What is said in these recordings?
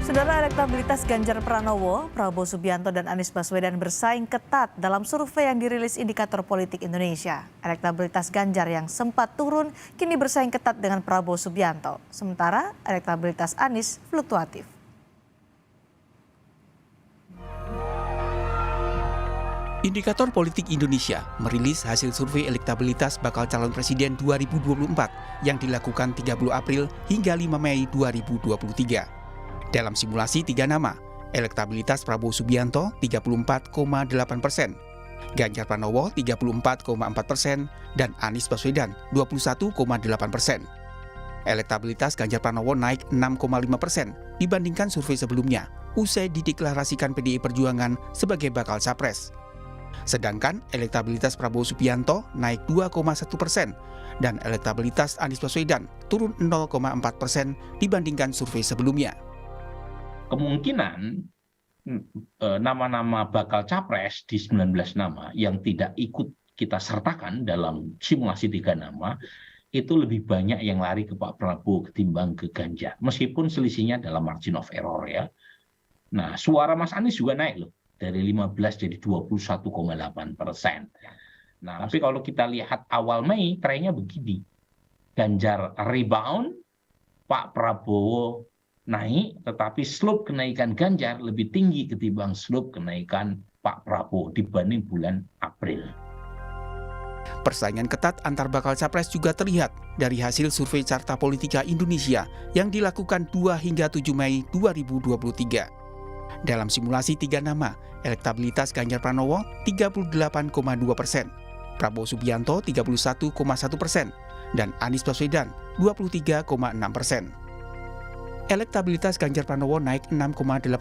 Saudara, elektabilitas Ganjar Pranowo, Prabowo Subianto, dan Anies Baswedan bersaing ketat dalam survei yang dirilis Indikator Politik Indonesia. Elektabilitas Ganjar yang sempat turun kini bersaing ketat dengan Prabowo Subianto. Sementara elektabilitas Anies fluktuatif. Indikator Politik Indonesia merilis hasil survei elektabilitas bakal calon presiden 2024 yang dilakukan 30 April hingga 5 Mei 2023. Dalam simulasi 3 nama, elektabilitas Prabowo Subianto 34,8%, Ganjar Pranowo 34,4%, dan Anies Baswedan 21,8%. Elektabilitas Ganjar Pranowo naik 6,5% dibandingkan survei sebelumnya, usai dideklarasikan PDI Perjuangan sebagai bakal capres. Sedangkan elektabilitas Prabowo Subianto naik 2,1% dan elektabilitas Anies Baswedan turun 0,4% dibandingkan survei sebelumnya. Kemungkinan nama-nama bakal capres di 19 nama yang tidak ikut kita sertakan dalam simulasi 3 nama itu lebih banyak yang lari ke Pak Prabowo ketimbang ke Ganjar, meskipun selisihnya dalam margin of error ya. Nah, suara Mas Anies juga naik loh, dari 15 jadi 21,8%. Nah, tapi kalau kita lihat awal Mei trennya begini, Ganjar rebound, Pak Prabowo naik, tetapi slope kenaikan Ganjar lebih tinggi ketimbang slope kenaikan Pak Prabowo dibanding bulan April. Persaingan ketat antar bakal capres juga terlihat dari hasil survei Carta Politika Indonesia yang dilakukan 2 hingga 7 Mei 2023. Dalam simulasi 3 nama, elektabilitas Ganjar Pranowo 38,2%, Prabowo Subianto 31,1%, dan Anies Baswedan 23,6%. Elektabilitas Ganjar Pranowo naik 6,8%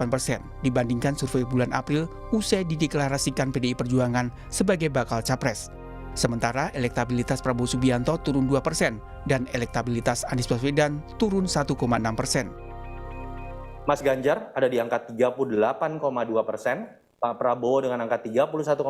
dibandingkan survei bulan April usai dideklarasikan PDI Perjuangan sebagai bakal capres. Sementara elektabilitas Prabowo Subianto turun 2% dan elektabilitas Anies Baswedan turun 1,6%. Mas Ganjar ada di angka 38,2%, Pak Prabowo dengan angka 31,1%,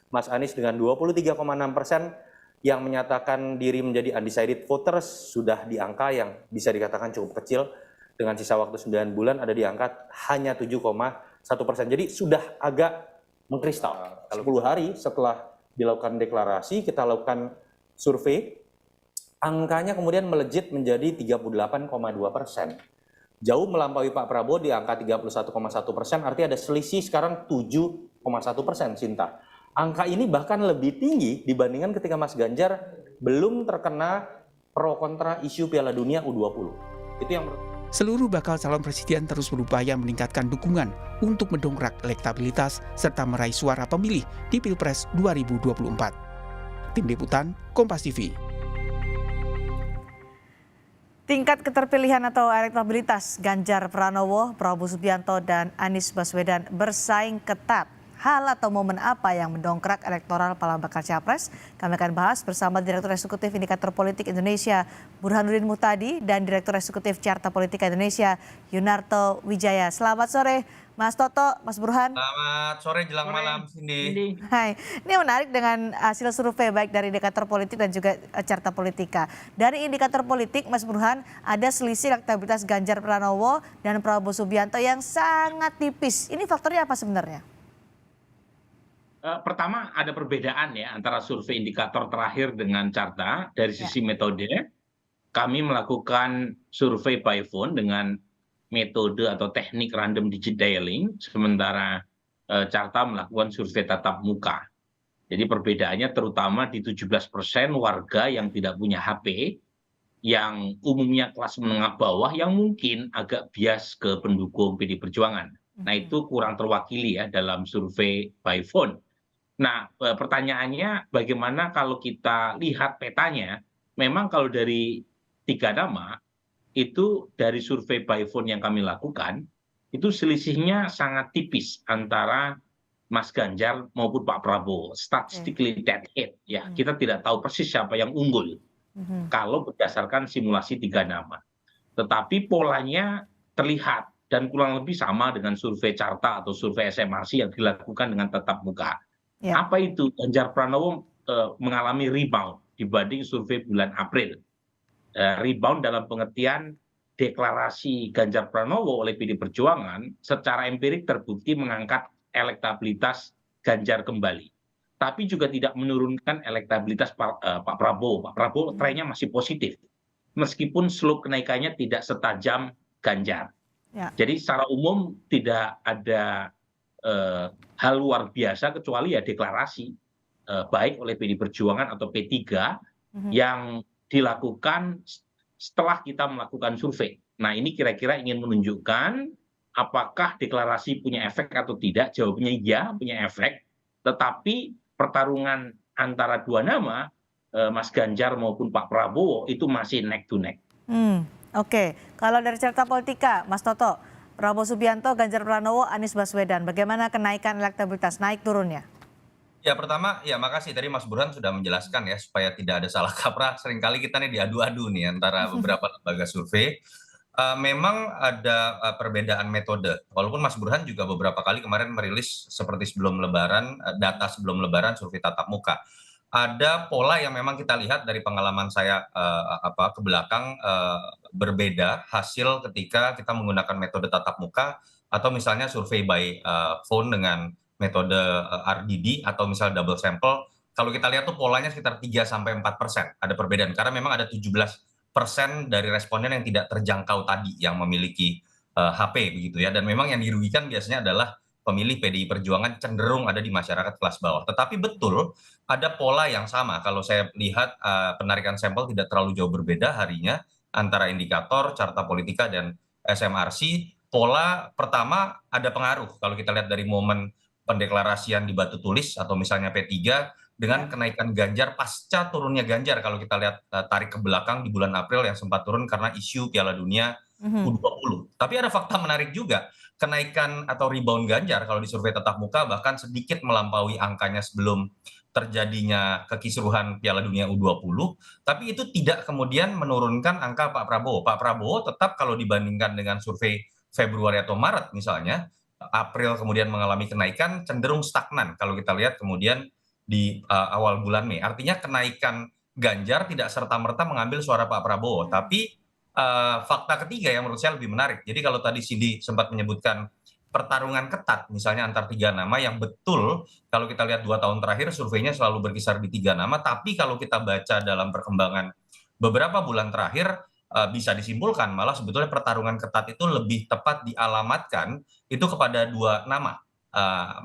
Mas Anies dengan 23,6%, yang menyatakan diri menjadi undecided voters sudah di angka yang bisa dikatakan cukup kecil, dengan sisa waktu 9 bulan ada di angka hanya 7,1%. Jadi sudah agak mengkristal. 10 hari setelah dilakukan deklarasi, kita lakukan survei, angkanya kemudian melejit menjadi 38,2%. Jauh melampaui Pak Prabowo di angka 31,1%, artinya ada selisih sekarang 7,1%, Sinta. Angka ini bahkan lebih tinggi dibandingkan ketika Mas Ganjar belum terkena pro kontra isu Piala Dunia U20. Itu yang Seluruh bakal calon presiden terus berupaya meningkatkan dukungan untuk mendongkrak elektabilitas serta meraih suara pemilih di Pilpres 2024. Tim Liputan, Kompas TV. Tingkat keterpilihan atau elektabilitas Ganjar Pranowo, Prabowo Subianto, dan Anies Baswedan bersaing ketat. Hal atau momen apa yang mendongkrak elektoral para bakal capres? Kami akan bahas bersama Direktur Eksekutif Indikator Politik Indonesia, Burhanuddin Muhtadi, dan Direktur Eksekutif Carta Politika Indonesia, Yunarto Wijaya. Selamat sore, Mas Toto, Mas Burhan. Selamat sore jelang malam, Cindy. Hai, ini menarik dengan hasil survei baik dari Indikator Politik dan juga Carta Politika. Dari Indikator Politik, Mas Burhan, ada selisih elektabilitas Ganjar Pranowo dan Prabowo Subianto yang sangat tipis. Ini faktornya apa sebenarnya? Pertama ada perbedaan ya antara survei indikator terakhir dengan Carta dari sisi metode. Kami melakukan survei by phone dengan metode atau teknik random digit dialing, sementara Carta melakukan survei tatap muka. Jadi perbedaannya terutama di 17% warga yang tidak punya HP, yang umumnya kelas menengah bawah, yang mungkin agak bias ke pendukung PD Perjuangan. Nah, itu kurang terwakili ya dalam survei by phone. Nah, pertanyaannya bagaimana kalau kita lihat petanya, memang kalau dari 3 nama, itu dari survei by phone yang kami lakukan, itu selisihnya sangat tipis antara Mas Ganjar maupun Pak Prabowo. Statistically dead head ya, kita tidak tahu persis siapa yang unggul kalau berdasarkan simulasi 3 nama. Tetapi polanya terlihat dan kurang lebih sama dengan survei Carta atau survei SMRC yang dilakukan dengan tatap muka. Apa itu? Ganjar Pranowo mengalami rebound dibanding survei bulan April. Rebound dalam pengertian deklarasi Ganjar Pranowo oleh PD Perjuangan secara empirik terbukti mengangkat elektabilitas Ganjar kembali. Tapi juga tidak menurunkan elektabilitas Pak Prabowo. Pak Prabowo trennya masih positif. Meskipun slope kenaikannya tidak setajam Ganjar. Ya. Jadi secara umum tidak ada hal luar biasa kecuali ya deklarasi baik oleh PD Perjuangan atau P3 yang dilakukan setelah kita melakukan survei. Nah, ini kira-kira ingin menunjukkan apakah deklarasi punya efek atau tidak. Jawabannya iya, punya efek. Tetapi pertarungan antara dua nama, Mas Ganjar maupun Pak Prabowo, itu masih neck to neck. Oke, kalau dari carta politika, Mas Toto, Prabowo Subianto, Ganjar Pranowo, Anies Baswedan, bagaimana kenaikan elektabilitas, naik turunnya? Ya pertama, ya makasih tadi Mas Burhan sudah menjelaskan ya supaya tidak ada salah kaprah. Seringkali kita nih diadu-adu nih antara beberapa lembaga survei. Memang ada perbedaan metode. Walaupun Mas Burhan juga beberapa kali kemarin merilis seperti sebelum Lebaran, data sebelum Lebaran survei tatap muka. Ada pola yang memang kita lihat dari pengalaman saya ke belakang berbeda hasil ketika kita menggunakan metode tatap muka atau misalnya survei by phone dengan metode RDD atau misalnya double sampel. Kalau kita lihat tuh polanya sekitar 3-4% ada perbedaan karena memang ada 17% dari responden yang tidak terjangkau tadi yang memiliki HP begitu ya, dan memang yang dirugikan biasanya adalah pemilih PDI Perjuangan cenderung ada di masyarakat kelas bawah. Tetapi betul ada pola yang sama kalau saya lihat penarikan sampel tidak terlalu jauh berbeda harinya antara indikator, carta politika dan SMRC. Pola pertama ada pengaruh kalau kita lihat dari momen pendeklarasian di Batu Tulis atau misalnya P3 dengan kenaikan Ganjar pasca turunnya Ganjar kalau kita lihat tarik ke belakang di bulan April yang sempat turun karena isu Piala Dunia U20. Tapi ada fakta menarik juga, kenaikan atau rebound Ganjar kalau di survei tatap muka bahkan sedikit melampaui angkanya sebelum terjadinya kekisruhan Piala Dunia U20, tapi itu tidak kemudian menurunkan angka Pak Prabowo. Pak Prabowo tetap kalau dibandingkan dengan survei Februari atau Maret misalnya, April kemudian mengalami kenaikan cenderung stagnan kalau kita lihat kemudian di awal bulan Mei. Artinya kenaikan Ganjar tidak serta-merta mengambil suara Pak Prabowo, tapi fakta ketiga yang menurut saya lebih menarik. Jadi kalau tadi Cindy sempat menyebutkan pertarungan ketat misalnya antar tiga nama yang betul kalau kita lihat 2 tahun terakhir surveinya selalu berkisar di 3 nama, tapi kalau kita baca dalam perkembangan beberapa bulan terakhir bisa disimpulkan malah sebetulnya pertarungan ketat itu lebih tepat dialamatkan itu kepada 2 nama,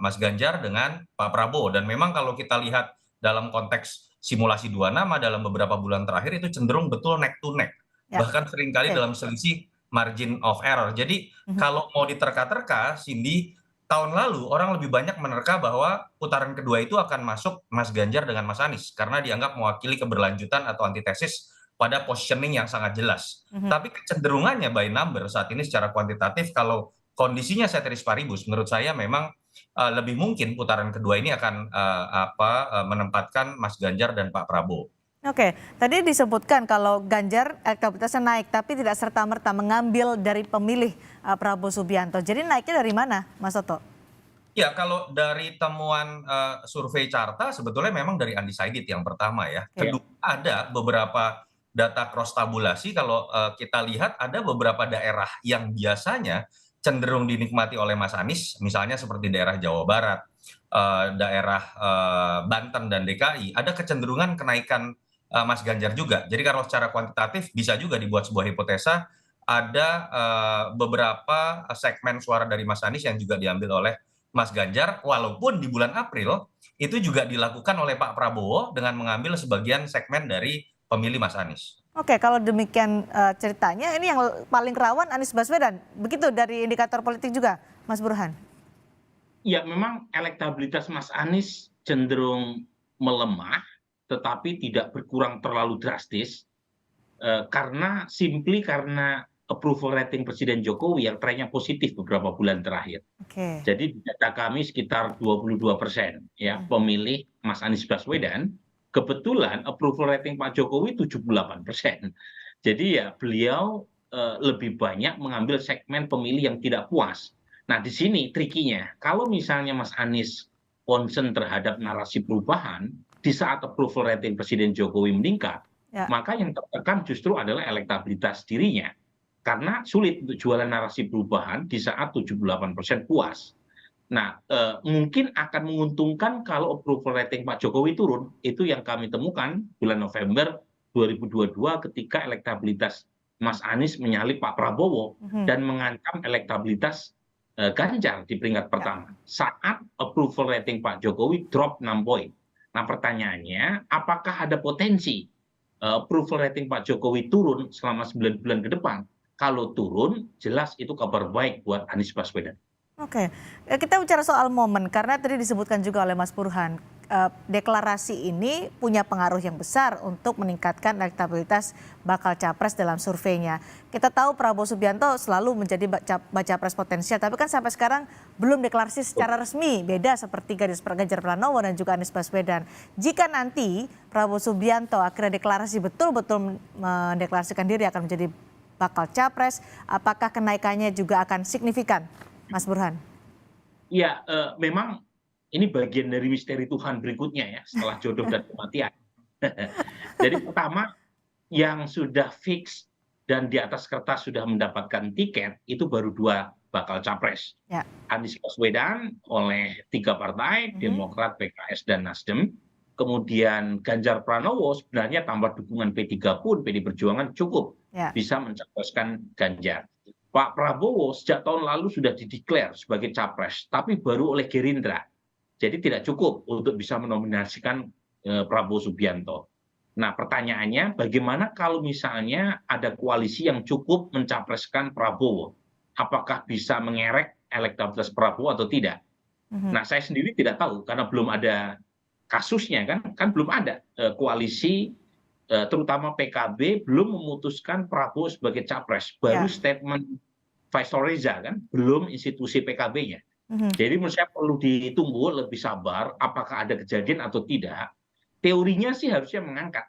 Mas Ganjar dengan Pak Prabowo. Dan memang kalau kita lihat dalam konteks simulasi 2 nama dalam beberapa bulan terakhir itu cenderung betul neck to neck, bahkan seringkali dalam selisih margin of error. Jadi kalau mau diterka-terka, Cindy, tahun lalu orang lebih banyak menerka bahwa putaran kedua itu akan masuk Mas Ganjar dengan Mas Anies karena dianggap mewakili keberlanjutan atau antitesis pada positioning yang sangat jelas. Tapi kecenderungannya by number saat ini secara kuantitatif kalau kondisinya ceteris paribus menurut saya memang lebih mungkin putaran kedua ini akan menempatkan Mas Ganjar dan Pak Prabowo. Oke, tadi disebutkan kalau Ganjar elektabilitasnya naik tapi tidak serta-merta mengambil dari pemilih Prabowo Subianto. Jadi naiknya dari mana, Mas Toto? Ya, kalau dari temuan survei carta sebetulnya memang dari undecided yang pertama ya. Kedua ada beberapa data cross tabulasi kalau kita lihat ada beberapa daerah yang biasanya cenderung dinikmati oleh Mas Anies, misalnya seperti daerah Jawa Barat, daerah Banten dan DKI, ada kecenderungan kenaikan Mas Ganjar juga. Jadi kalau secara kuantitatif bisa juga dibuat sebuah hipotesa ada beberapa segmen suara dari Mas Anies yang juga diambil oleh Mas Ganjar, walaupun di bulan April itu juga dilakukan oleh Pak Prabowo dengan mengambil sebagian segmen dari pemilih Mas Anies. Oke, kalau demikian ceritanya, ini yang paling rawan Anies Baswedan. Begitu dari indikator politik juga, Mas Burhan? Ya, memang elektabilitas Mas Anies cenderung melemah, tetapi tidak berkurang terlalu drastis, karena approval rating Presiden Jokowi yang trennya positif beberapa bulan terakhir. Jadi di data kami sekitar 22% ya pemilih Mas Anies Baswedan. Kebetulan approval rating Pak Jokowi 78%. Jadi ya beliau lebih banyak mengambil segmen pemilih yang tidak puas. Nah di sini trikinya, kalau misalnya Mas Anies concern terhadap narasi perubahan, di saat approval rating Presiden Jokowi meningkat, maka yang tertekan justru adalah elektabilitas dirinya. Karena sulit untuk jualan narasi perubahan di saat 78% puas. Nah, mungkin akan menguntungkan kalau approval rating Pak Jokowi turun. Itu yang kami temukan bulan November 2022 ketika elektabilitas Mas Anies menyalip Pak Prabowo dan mengancam elektabilitas Ganjar di peringkat pertama. Saat approval rating Pak Jokowi drop 6 poin. Nah, pertanyaannya, apakah ada potensi approval rating Pak Jokowi turun selama 9 bulan ke depan? Kalau turun, jelas itu kabar baik buat Anies Baswedan. Oke, kita bicara soal momen karena tadi disebutkan juga oleh Mas Burhan, deklarasi ini punya pengaruh yang besar untuk meningkatkan elektabilitas bakal capres dalam surveinya. Kita tahu Prabowo Subianto selalu menjadi baca pres potensial, tapi kan sampai sekarang belum deklarasi secara resmi, beda seperti Ganjar Pranowo dan juga Anies Baswedan. Jika nanti Prabowo Subianto akhirnya deklarasi betul-betul mendeklarasikan diri akan menjadi bakal capres, apakah kenaikannya juga akan signifikan, Mas Burhan? Ya, memang ini bagian dari misteri Tuhan berikutnya ya, setelah jodoh dan kematian. Jadi pertama, yang sudah fix dan di atas kertas sudah mendapatkan tiket, itu baru 2 bakal capres. Ya. Anies Baswedan oleh 3 partai, Demokrat, PKS, dan Nasdem. Kemudian Ganjar Pranowo sebenarnya tambah dukungan P3 pun, PD Perjuangan cukup bisa mencapreskan Ganjar. Pak Prabowo sejak tahun lalu sudah dideklar sebagai capres, tapi baru oleh Gerindra. Jadi tidak cukup untuk bisa menominasikan Prabowo Subianto. Nah, pertanyaannya bagaimana kalau misalnya ada koalisi yang cukup mencapreskan Prabowo? Apakah bisa mengerek elektabilitas Prabowo atau tidak? Nah, saya sendiri tidak tahu karena belum ada kasusnya kan belum ada koalisi terutama PKB belum memutuskan Prabowo sebagai capres. Baru statement Faisal Reza kan, belum institusi PKB-nya. Jadi menurut saya perlu ditunggu lebih sabar apakah ada kejadian atau tidak. Teorinya sih harusnya mengangkat.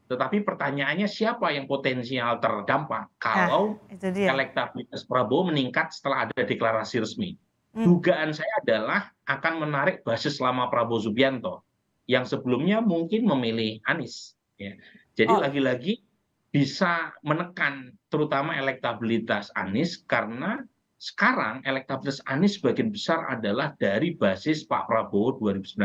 Tetapi pertanyaannya siapa yang potensial terdampak kalau elektabilitas Prabowo meningkat setelah ada deklarasi resmi. Dugaan saya adalah akan menarik basis lama Prabowo Subianto yang sebelumnya mungkin memilih Anies. Ya. Jadi lagi-lagi bisa menekan terutama elektabilitas Anies karena sekarang elektabilitas Anies sebagian besar adalah dari basis Pak Prabowo 2019.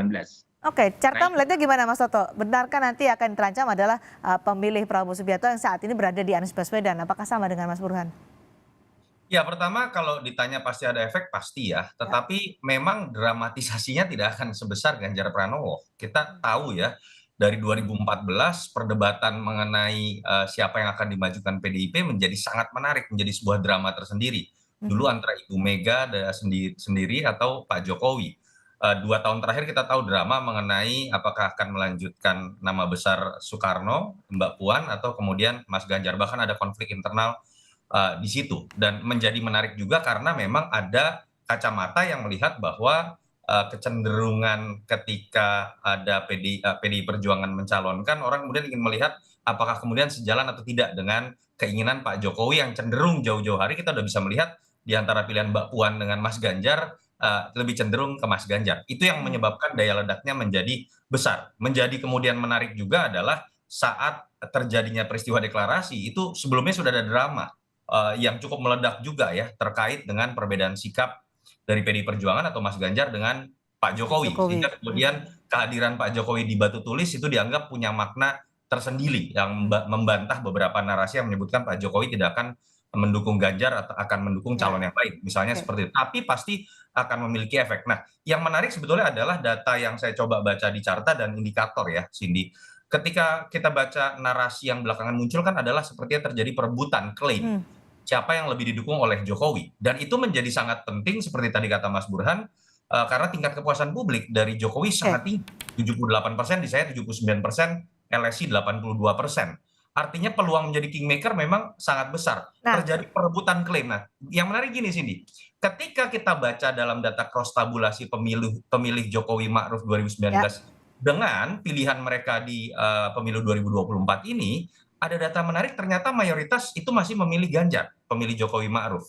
Oke, Carta melihatnya gimana Mas Toto? Benarkah nanti akan terancam adalah pemilih Prabowo Subianto yang saat ini berada di Anies Baswedan? Apakah sama dengan Mas Burhan? Ya, pertama kalau ditanya pasti ada efek, pasti ya. Tetapi memang dramatisasinya tidak akan sebesar Ganjar Pranowo. Kita tahu ya, dari 2014 perdebatan mengenai siapa yang akan dimajukan PDIP menjadi sangat menarik, menjadi sebuah drama tersendiri. Dulu antara Ibu Mega sendiri atau Pak Jokowi. 2 tahun terakhir kita tahu drama mengenai apakah akan melanjutkan nama besar Soekarno, Mbak Puan, atau kemudian Mas Ganjar. Bahkan ada konflik internal di situ, dan menjadi menarik juga karena memang ada kacamata yang melihat bahwa kecenderungan ketika ada PDI Perjuangan mencalonkan, orang kemudian ingin melihat apakah kemudian sejalan atau tidak dengan keinginan Pak Jokowi yang cenderung jauh-jauh hari kita udah bisa melihat di antara pilihan Mbak Puan dengan Mas Ganjar lebih cenderung ke Mas Ganjar. Itu yang menyebabkan daya ledaknya menjadi besar. Menjadi kemudian menarik juga adalah saat terjadinya peristiwa deklarasi itu sebelumnya sudah ada drama yang cukup meledak juga ya terkait dengan perbedaan sikap dari PDI Perjuangan atau Mas Ganjar dengan Pak Jokowi. Sehingga kemudian kehadiran Pak Jokowi di batu tulis itu dianggap punya makna tersendiri yang membantah beberapa narasi yang menyebutkan Pak Jokowi tidak akan mendukung Ganjar atau akan mendukung calon yang lain. Misalnya seperti itu. Tapi pasti akan memiliki efek. Nah, yang menarik sebetulnya adalah data yang saya coba baca di Carta dan indikator ya, Cindy. Ketika kita baca narasi yang belakangan muncul kan adalah sepertinya terjadi perebutan klaim. Siapa yang lebih didukung oleh Jokowi. Dan itu menjadi sangat penting seperti tadi kata Mas Burhan, karena tingkat kepuasan publik dari Jokowi sangat tinggi. 78%, di saya 79%, LSI 82%. Artinya peluang menjadi kingmaker memang sangat besar. Terjadi perebutan klaim. Nah, yang menarik gini Cindy, ketika kita baca dalam data cross tabulasi pemilih Jokowi Ma'ruf 2019 dengan pilihan mereka di pemilu 2024 ini, ada data menarik ternyata mayoritas itu masih memilih Ganjar, pemilih Jokowi Ma'ruf.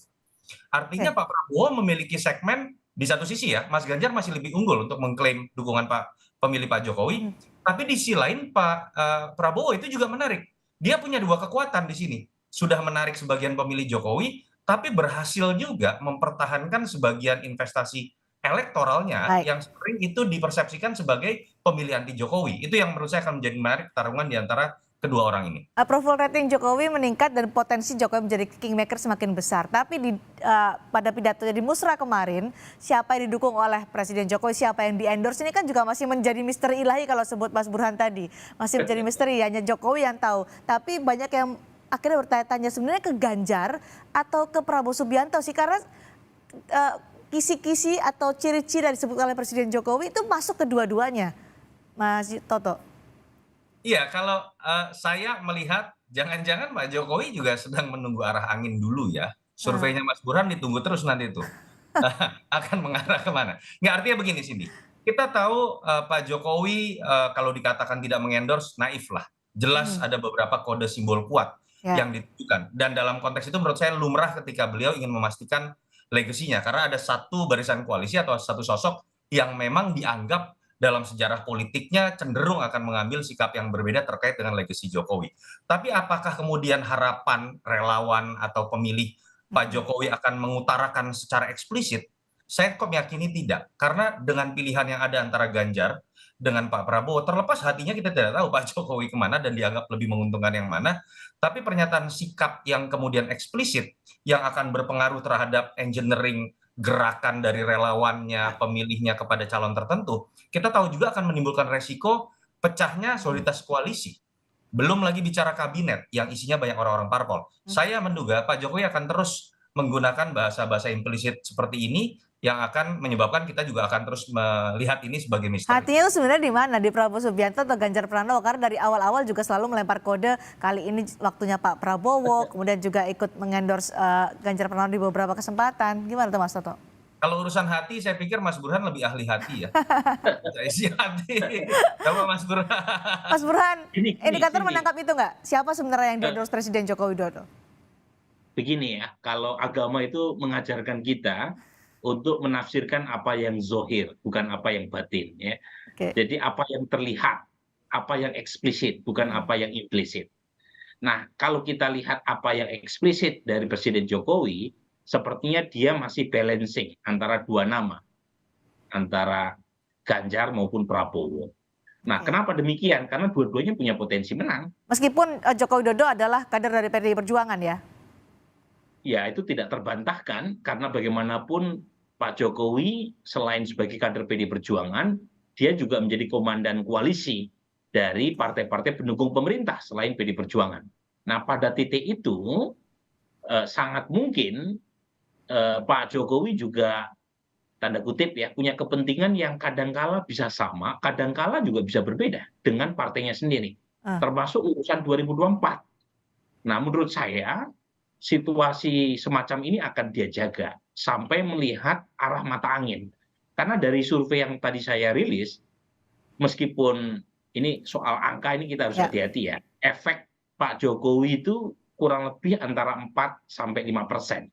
Artinya Pak Prabowo memiliki segmen di satu sisi ya, Mas Ganjar masih lebih unggul untuk mengklaim dukungan pemilih Pak Jokowi, tapi di sisi lain Pak Prabowo itu juga menarik. Dia punya 2 kekuatan di sini. sudah menarik sebagian pemilih Jokowi, tapi berhasil juga mempertahankan sebagian investasi elektoralnya Baik. yang sering itu dipersepsikan sebagai pemilih anti Jokowi. Itu yang menurut saya akan menjadi menarik pertarungan di antara kedua orang ini. Approval rating Jokowi meningkat dan potensi Jokowi menjadi kingmaker semakin besar. Tapi pada pidato di Musra kemarin, siapa yang didukung oleh Presiden Jokowi, siapa yang di-endorse ini kan juga masih menjadi misteri ilahi kalau sebut Mas Burhan tadi. Masih menjadi misteri, hanya Jokowi yang tahu. Tapi banyak yang akhirnya bertanya-tanya sebenarnya ke Ganjar atau ke Prabowo Subianto sih. Karena kisi-kisi atau ciri-ciri yang disebut oleh Presiden Jokowi itu masuk kedua-duanya, Mas Toto. Iya, kalau saya melihat jangan-jangan Pak Jokowi juga sedang menunggu arah angin dulu ya. Surveinya Mas Burhan ditunggu terus nanti tuh. Akan mengarah kemana. Nggak, artinya begini Cindy. Kita tahu Pak Jokowi kalau dikatakan tidak mengendorse, naif lah. Jelas ada beberapa kode simbol kuat yang ditujukan. Dan dalam konteks itu menurut saya lumrah ketika beliau ingin memastikan legasinya. Karena ada satu barisan koalisi atau satu sosok yang memang dianggap dalam sejarah politiknya cenderung akan mengambil sikap yang berbeda terkait dengan legasi Jokowi. Tapi apakah kemudian harapan relawan atau pemilih Pak Jokowi akan mengutarakan secara eksplisit? Saya kok meyakini tidak. Karena dengan pilihan yang ada antara Ganjar dengan Pak Prabowo, terlepas hatinya kita tidak tahu Pak Jokowi kemana dan dianggap lebih menguntungkan yang mana. Tapi pernyataan sikap yang kemudian eksplisit yang akan berpengaruh terhadap engineering gerakan dari relawannya, pemilihnya kepada calon tertentu, kita tahu juga akan menimbulkan resiko pecahnya soliditas koalisi. Belum lagi bicara kabinet yang isinya banyak orang-orang parpol. Saya menduga Pak Jokowi akan terus menggunakan bahasa-bahasa implisit seperti ini yang akan menyebabkan kita juga akan terus melihat ini sebagai misteri. Hatinya itu sebenarnya di mana? Di Prabowo Subianto atau Ganjar Pranowo? Karena dari awal-awal juga selalu melempar kode, kali ini waktunya Pak Prabowo, kemudian juga ikut mengendorse Ganjar Pranowo di beberapa kesempatan. Gimana tuh Mas Toto? Kalau urusan hati, saya pikir Mas Burhan lebih ahli hati ya. Isi hati. Coba Mas Burhan. Mas Burhan, indikator Cindy. menangkap itu nggak? Siapa sebenarnya yang di-endorse Presiden Joko Widodo? Begini ya, kalau agama itu mengajarkan kita untuk menafsirkan apa yang zohir, bukan apa yang batin. Ya. Oke. Jadi apa yang terlihat, apa yang eksplisit, bukan apa yang implisit. Nah, kalau kita lihat apa yang eksplisit dari Presiden Jokowi, sepertinya dia masih balancing antara dua nama, antara Ganjar maupun Prabowo. Nah, kenapa demikian? Karena dua-duanya punya potensi menang. Meskipun Joko Widodo adalah kader dari PDI Perjuangan ya? Ya, itu tidak terbantahkan karena bagaimanapun Pak Jokowi selain sebagai kader PDI Perjuangan, dia juga menjadi komandan koalisi dari partai-partai pendukung pemerintah selain PDI Perjuangan. Nah, pada titik itu sangat mungkin Pak Jokowi juga tanda kutip ya punya kepentingan yang kadangkala bisa sama, kadangkala juga bisa berbeda dengan partainya sendiri, termasuk urusan 2024. Nah, menurut saya situasi semacam ini akan dia jaga sampai melihat arah mata angin. Karena dari survei yang tadi saya rilis, meskipun ini soal angka ini kita harus hati-hati ya, efek Pak Jokowi itu kurang lebih antara 4-5%.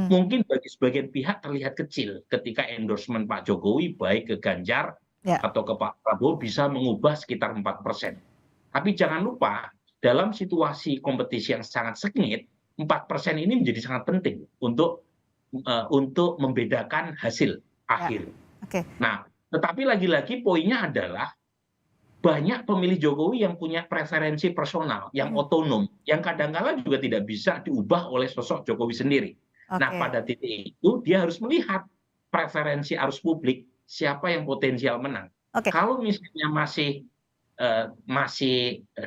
Mungkin bagi sebagian pihak terlihat kecil ketika endorsement Pak Jokowi baik ke Ganjar atau ke Pak Prabowo bisa mengubah sekitar 4%. Tapi jangan lupa dalam situasi kompetisi yang sangat sengit, 4% ini menjadi sangat penting untuk membedakan hasil akhir. Nah, tetapi lagi-lagi poinnya adalah banyak pemilih Jokowi yang punya preferensi personal, yang otonom, yang kadang-kala juga tidak bisa diubah oleh sosok Jokowi sendiri. Nah, pada titik itu dia harus melihat preferensi arus publik, siapa yang potensial menang. Kalau misalnya masih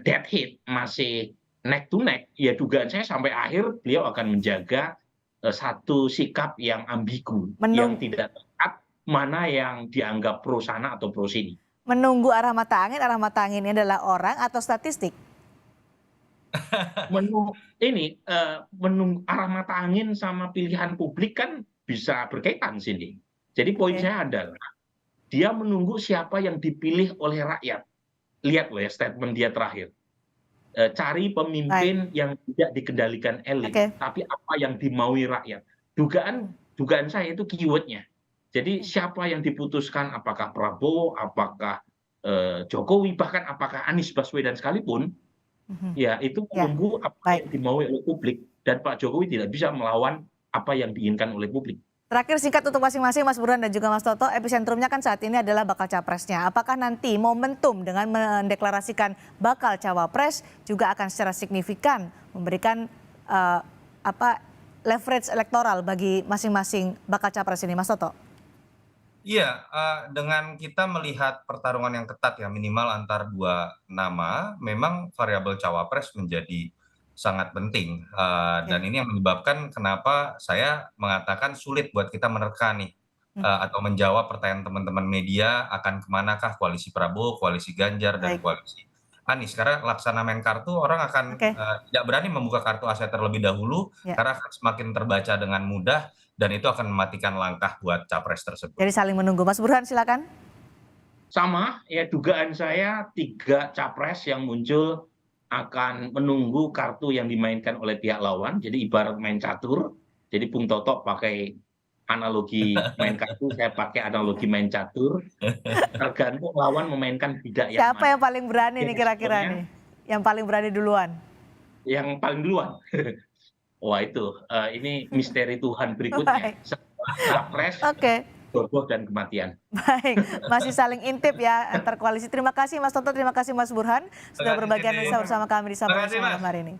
dead heat, masih neck to neck, ya dugaan saya sampai akhir beliau akan menjaga satu sikap yang ambigu, yang tidak tepat, mana yang dianggap pro sana atau pro sini. Menunggu arah mata angin ini adalah orang atau statistik? Menunggu arah mata angin sama pilihan publik kan bisa berkaitan sini. Jadi poin saya adalah dia menunggu siapa yang dipilih oleh rakyat. Lihat loh ya statement dia terakhir. Cari pemimpin yang tidak dikendalikan elit, tapi apa yang dimaui rakyat. Dugaan saya itu keywordnya. Jadi siapa yang diputuskan, apakah Prabowo, apakah Jokowi, bahkan apakah Anies Baswedan sekalipun, Ya, itu Ya, menunggu apa baik. yang dimaui oleh publik dan Pak Jokowi tidak bisa melawan apa yang diinginkan oleh publik. Terakhir singkat untuk masing-masing Mas Burhan dan juga Mas Toto, episentrumnya kan saat ini adalah bakal capresnya. Apakah nanti momentum dengan mendeklarasikan bakal cawapres juga akan secara signifikan memberikan leverage elektoral bagi masing-masing bakal capres ini, Mas Toto? Iya, dengan kita melihat pertarungan yang ketat ya minimal antar 2 nama, memang variabel cawapres menjadi sangat penting, dan Oke. ini yang menyebabkan kenapa saya mengatakan sulit buat kita menerka nih, atau menjawab pertanyaan teman-teman media akan kemanakah koalisi Prabowo, koalisi Ganjar, dan Baik, koalisi Anies. Karena laksana main kartu orang akan, oke. tidak berani membuka kartu as terlebih dahulu, Ya. karena akan semakin terbaca dengan mudah dan itu akan mematikan langkah buat capres tersebut. Jadi saling menunggu. Mas Burhan silakan. Sama, ya dugaan saya 3 capres yang muncul akan menunggu kartu yang dimainkan oleh pihak lawan. Jadi ibarat main catur. Jadi Bung Toto pakai analogi main kartu, saya pakai analogi main catur. Tergantung lawan memainkan bidak yang Siapa mana. yang paling berani nih Ya, kira-kira responnya nih? Yang paling berani duluan? yang paling duluan. Wah itu, ini misteri Tuhan berikutnya. Baik. Setelah capres, Oke. boboh dan kematian. Baik, masih saling intip ya antar koalisi. Terima kasih Mas Toto, terima kasih Mas Burhan sudah Terima kasih, berbagi Siti. analisa bersama kami di Sapa Terima kasih, malam Mas. hari ini.